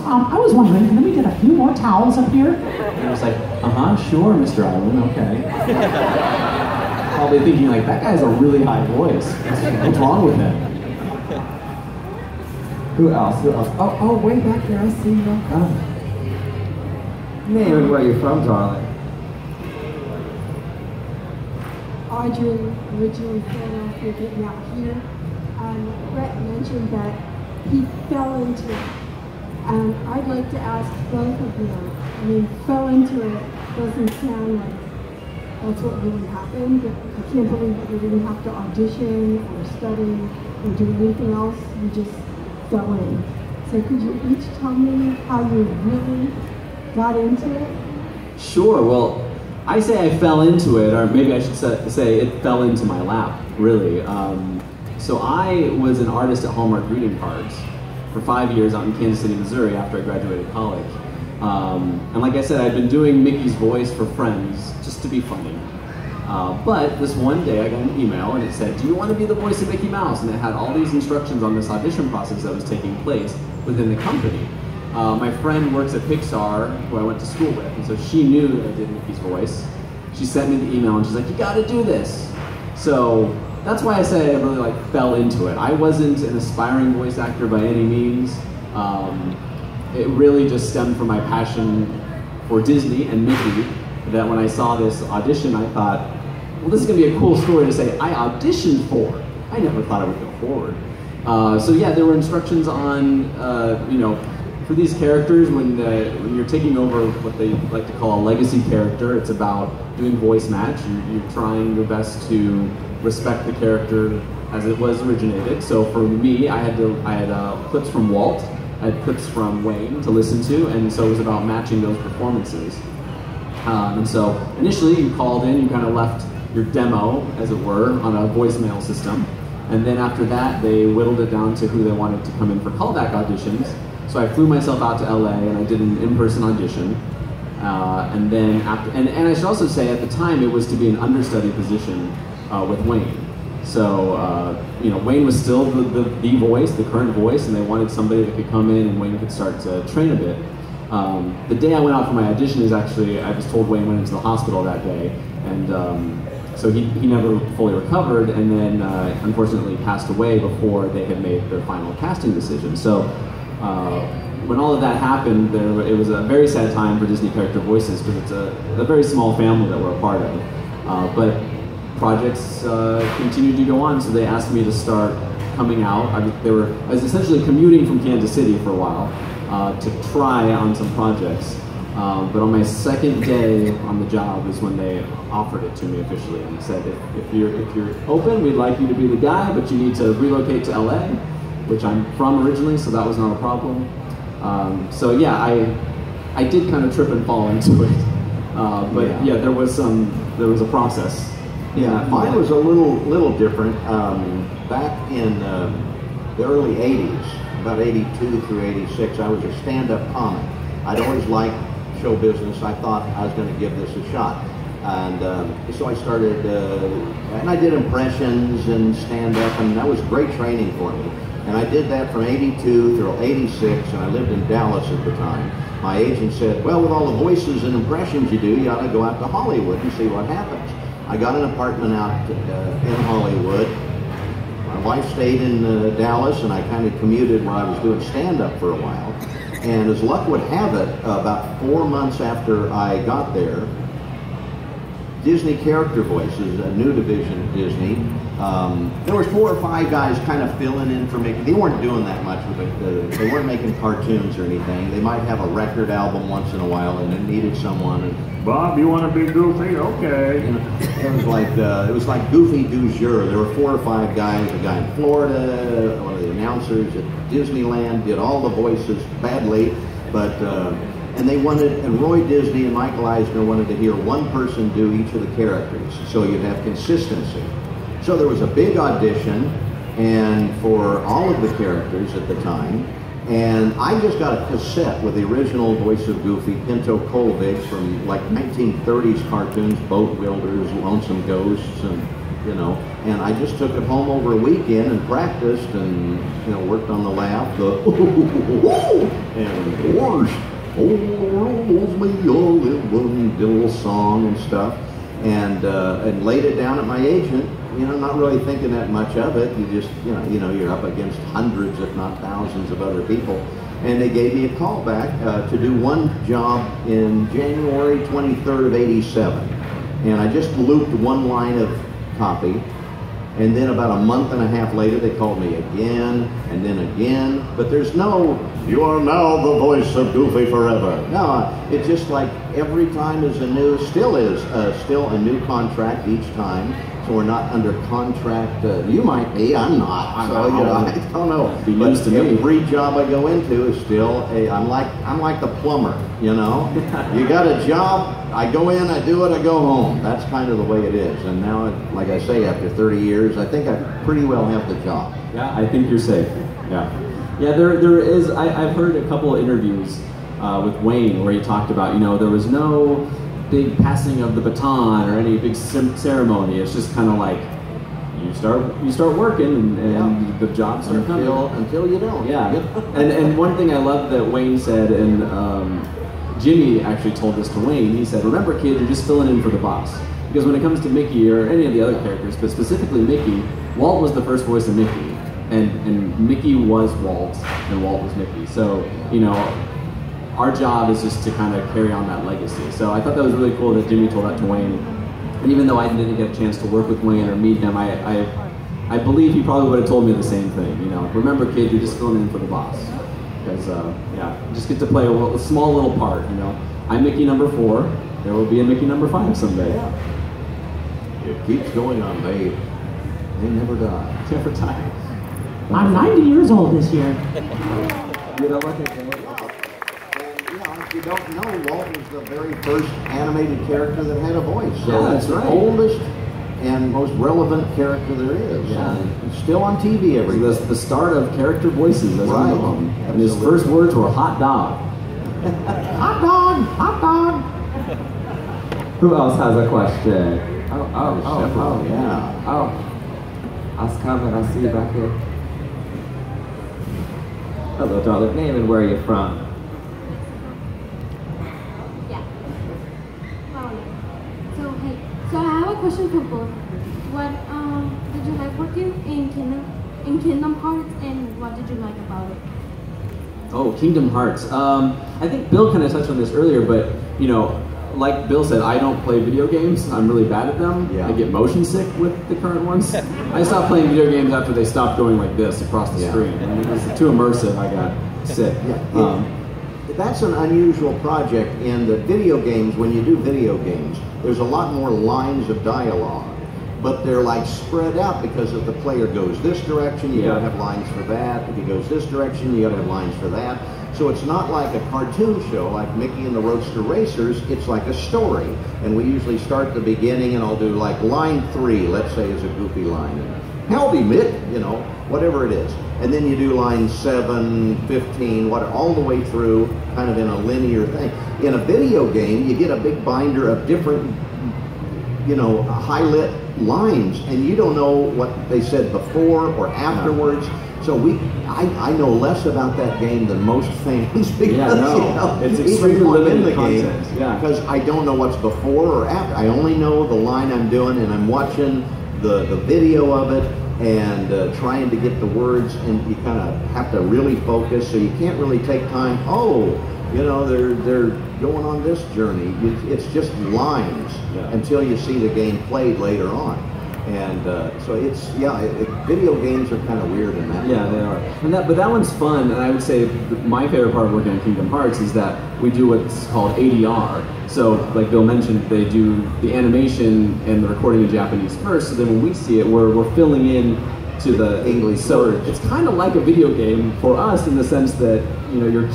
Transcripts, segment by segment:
I was wondering, can we get a few more towels up here? And I was like, sure, Mr. Island, okay. Probably thinking like, that guy's a really high voice. What's wrong with him? Who else? Who else? Oh, way back there, I see you. Oh. Name and where you're from, darling. Audrey, originally Philadelphia, but now here. Brett mentioned that he fell into it. And I'd like to ask both of you, I mean, fell into it doesn't sound like that's what really happened. I can't believe that you didn't have to audition or study or do anything else. You just fell in. So could you each tell me how you really got into it? Sure, well, I say I fell into it, or maybe I should say it fell into my lap, really. So I was an artist at Hallmark Greeting Cards for 5 years out in Kansas City, Missouri after I graduated college. And like I said, I'd been doing Mickey's voice for friends just to be funny. But this one day I got an email and it said, do you want to be the voice of Mickey Mouse? And it had all these instructions on this audition process that was taking place within the company. My friend works at Pixar, who I went to school with, and so she knew that I did Mickey's voice. She sent me the email and she's like, you gotta do this. So that's why I say I really fell into it. I wasn't an aspiring voice actor by any means. It really just stemmed from my passion for Disney and Mickey, that when I saw this audition, I thought, well, this is gonna be a cool story to say I auditioned for. I never thought I would go forward. So yeah, there were instructions on, for these characters, when you're taking over what they like to call a legacy character, it's about doing voice match. You're trying your best to respect the character as it was originated. So for me, I had clips from Walt, I had clips from Wayne to listen to, and so it was about matching those performances. And so initially you called in, you kind of left your demo, as it were, on a voicemail system. And then after that, they whittled it down to who they wanted to come in for callback auditions. So I flew myself out to LA and I did an in-person audition. And then and I should also say at the time it was to be an understudy position with Wayne. So Wayne was still the voice, the current voice, and they wanted somebody that could come in and Wayne could start to train a bit. The day I went out for my audition is actually, I was told Wayne went into the hospital that day, and so he never fully recovered, and then unfortunately passed away before they had made their final casting decision. So when all of that happened, it was a very sad time for Disney character voices, because it's a very small family that we're a part of. But projects continued to go on, so they asked me to start coming out. I was essentially commuting from Kansas City for a while to try on some projects. But on my second day on the job is when they offered it to me officially and said, if you're open, we'd like you to be the guy, but you need to relocate to LA, which I'm from originally, so that was not a problem. So yeah, I did kind of trip and fall into it. But yeah, there was a process. Yeah, mine was a little different. Back in the early 80s, about 82 through 86, I was a stand-up comic. I'd always liked show business. I thought I was going to give this a shot. And so I started, and I did impressions and stand-up, and that was great training for me. And I did that from 82 through 86, and I lived in Dallas at the time. My agent said, well, with all the voices and impressions you do, you ought to go out to Hollywood and see what happens. I got an apartment out in Hollywood. My wife stayed in Dallas, and I kind of commuted where I was doing stand-up for a while. And as luck would have it, about 4 months after I got there, Disney Character Voices, a new division of Disney, there was 4 or 5 guys kind of filling in for Mickey. They weren't doing that much with it. They weren't making cartoons or anything. They might have a record album once in a while, and they needed someone. And, Bob, you want to be Goofy? Okay. You know, it was like Goofy du jour. There were 4 or 5 guys. A guy in Florida, one of the announcers at Disneyland, did all the voices badly, but and Roy Disney and Michael Eisner wanted to hear one person do each of the characters, so you'd have consistency. So there was a big audition, and for all of the characters at the time, and I just got a cassette with the original voice of Goofy, Pinto Colvig, from like 1930s cartoons, Boat Builders, Lonesome Ghosts, and I just took it home over a weekend and practiced and worked on the laugh, and hush, rolls me all in one, did a little song and stuff, and laid it down at my agent. Not really thinking that much of it. You just, you're up against hundreds, if not thousands, of other people. And they gave me a call back to do one job in January 23rd of '87. And I just looped one line of copy. And then about a month and a half later, they called me again, and then again. But there's no, you are now the voice of Goofy forever. No, it's just like every time is still a new contract each time. So we're not under contract. You might be, I'm not. I don't know. But every job I go into is still I'm like the plumber, You got a job, I go in, I do it, I go home. That's kind of the way it is. And now, like I say, after 30 years, I think I pretty well have the job. Yeah, I think you're safe. Yeah. Yeah, there is, I've heard a couple of interviews with Wayne where he talked about, there was no big passing of the baton or any big ceremony. It's just kind of like you start working and the jobs are coming until you don't. Yeah. and one thing I love that Wayne said, and Jimmy actually told this to Wayne. He said, "Remember, kid, you're just filling in for the boss." Because when it comes to Mickey or any of the other characters, but specifically Mickey, Walt was the first voice of Mickey, and Mickey was Walt, and Walt was Mickey. So our job is just to kind of carry on that legacy. So I thought that was really cool that Jimmy told that to Wayne. And even though I didn't get a chance to work with Wayne or meet him, I believe he probably would have told me the same thing. Remember, kid, you're just filling in for the boss. Because, just get to play a small little part. I'm Mickey number 4. There will be a Mickey number 5 someday. Yeah. It keeps going on, babe. They never die. Never die. I'm 90 years old this year. If you don't know, Walt was the very first animated character that had a voice. So Yeah, that's the right. oldest and most relevant character there is. Yeah. And it's still on TV every day. The start of character voices, as Right. we know them. And his Absolutely. first words were hot dog. Hot dog! Hot dog! Who else has a question? Yeah. Oh. I'll come and I'll see you back here. Hello, darling. Name and where are you from? Yeah. So I have a question for both. What did you like working in Kingdom Hearts, and what did you like about it? Oh, Kingdom Hearts. I think Bill kind of touched on this earlier, but like Bill said, I don't play video games. I'm really bad at them. Yeah. I get motion sick with the current ones. I stopped playing video games after they stopped going like this across the screen. And it was too immersive. I got sick. Yeah. That's an unusual project in the video games. When you do video games, there's a lot more lines of dialogue, but they're like spread out because if the player goes this direction, you gotta have lines for that. If he goes this direction, you gotta have lines for that. So it's not like a cartoon show like Mickey and the Roadster Racers. It's like a story, and we usually start at the beginning, and I'll do like line 3, let's say, is a Goofy line. Howdy, Mick, whatever it is. And then you do line 7, 15, all the way through, kind of in a linear thing. In a video game, you get a big binder of different, high-lit lines, and you don't know what they said before or afterwards. So I know less about that game than most fans because it's even extremely when I'm in limited the game, content. because I don't know what's before or after. I only know the line I'm doing, and I'm watching the video of it and trying to get the words, and you kind of have to really focus. So you can't really take time. They're going on this journey. It's just lines until you see the game played later on. And so video games are kind of weird in that. Yeah, they are. But that one's fun, and I would say my favorite part of working on Kingdom Hearts is that we do what's called ADR. So, like Bill mentioned, they do the animation and the recording in Japanese first, so then when we see it, we're filling in to the English. So it's kind of like a video game for us in the sense that you're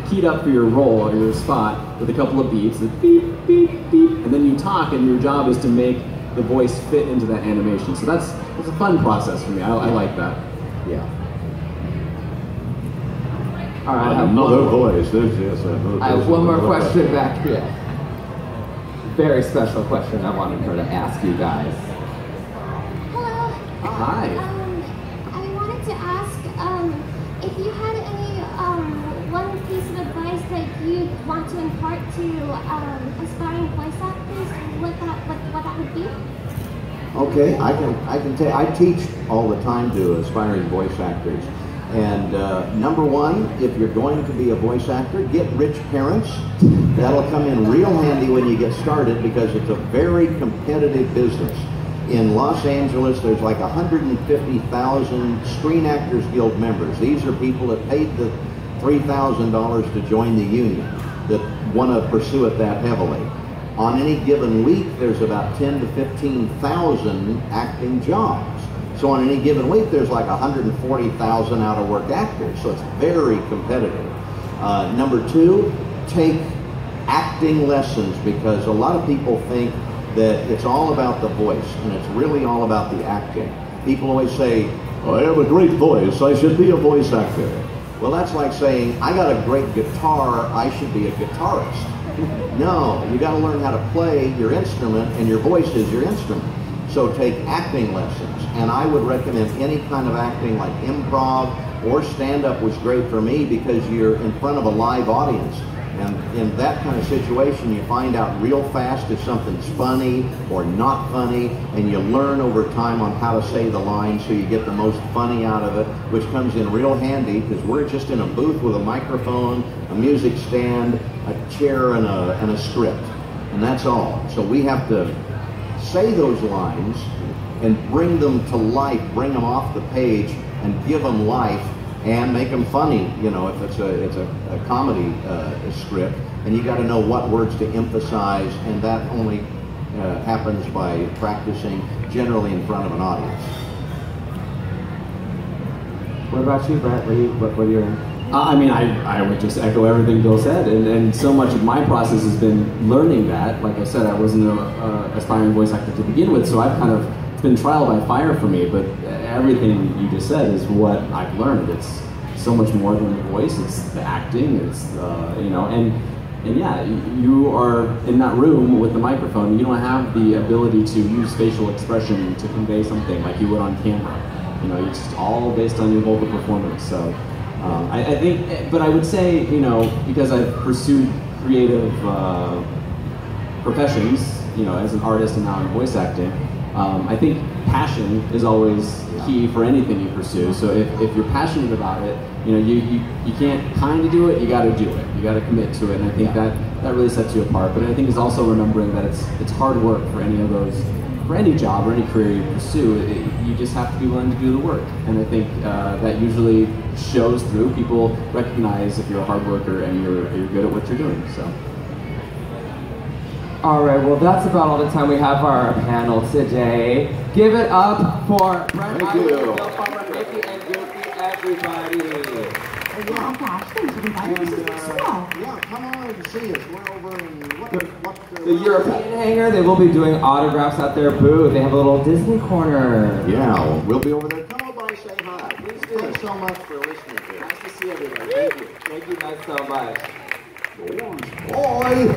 keyed up for your role or your spot with a couple of beats, and beep, beep, beep, and then you talk, and your job is to make the voice fit into that animation. So it's a fun process for me. I like that. Yeah. All right, Another voice. I have one more question back here. Very special question I wanted her to ask you guys. Hello. Hi. I wanted to ask if you had any one piece of advice that impart to aspiring voice actors what that would be? Okay, I teach all the time to aspiring voice actors. And number one, if you're going to be a voice actor, get rich parents. That'll come in real handy when you get started because it's a very competitive business. In Los Angeles, there's like 150,000 Screen Actors Guild members. These are people that paid the $3,000 to join the union that want to pursue it that heavily. On any given week, there's about 10 to 15,000 acting jobs. So on any given week, there's like 140,000 out-of-work actors. So it's very competitive. Number two, take acting lessons because a lot of people think that it's all about the voice and it's really all about the acting. People always say, oh, I have a great voice, I should be a voice actor. Well, that's like saying, I got a great guitar, I should be a guitarist. No, you got to learn how to play your instrument and your voice is your instrument. So take acting lessons, and I would recommend any kind of acting like improv or stand-up was great for me because you're in front of a live audience. And in that kind of situation, you find out real fast if something's funny or not funny, and you learn over time on how to say the line so you get the most funny out of it, which comes in real handy because we're just in a booth with a microphone, a music stand, a chair, and a script. And that's all. So we have to say those lines and bring them to life, bring them off the page and give them life and make them funny, you know, if it's a comedy script, and you got to know what words to emphasize, and that only happens by practicing generally in front of an audience. What about you, Brett? What are your... I mean, I would just echo everything Bill said, and so much of my process has been learning that. Like I said, I wasn't an aspiring voice actor to begin with, so I've kind of, it's been trial by fire for me, but everything you just said is what I've learned. It's so much more than the voice, it's the acting, it's, you know, and yeah, you are in that room with the microphone, you don't have the ability to use facial expression to convey something like you would on camera. You know, it's all based on your vocal performance, so. I think, but I would say, you know, because I've pursued creative professions, you know, as an artist and now in voice acting, I think passion is always key for anything you pursue. So if you're passionate about it, you know, you can't kind of do it, you got to do it. You got to commit to it, and I think that really sets you apart. But I think it's also remembering that it's hard work for any of those, for any job or any career you pursue. You just have to be willing to do the work, and I think that usually shows through. People recognize if you're a hard worker and you're good at what you're doing. So. All right, well, that's about all the time we have for our panel today. Give it up for Brent Iwood, Bill Farmer, Mickey, and Guilty, everybody. Oh gosh, thanks for inviting us. Yeah, come on and see us. We're over in The European Hangar, they will be doing autographs at their booth. They have a little Disney corner. Yeah, we'll be over there. Come over and say hi. Thanks so much for listening to us. Nice to see everybody. Thank you. Thank you guys so much. Boy!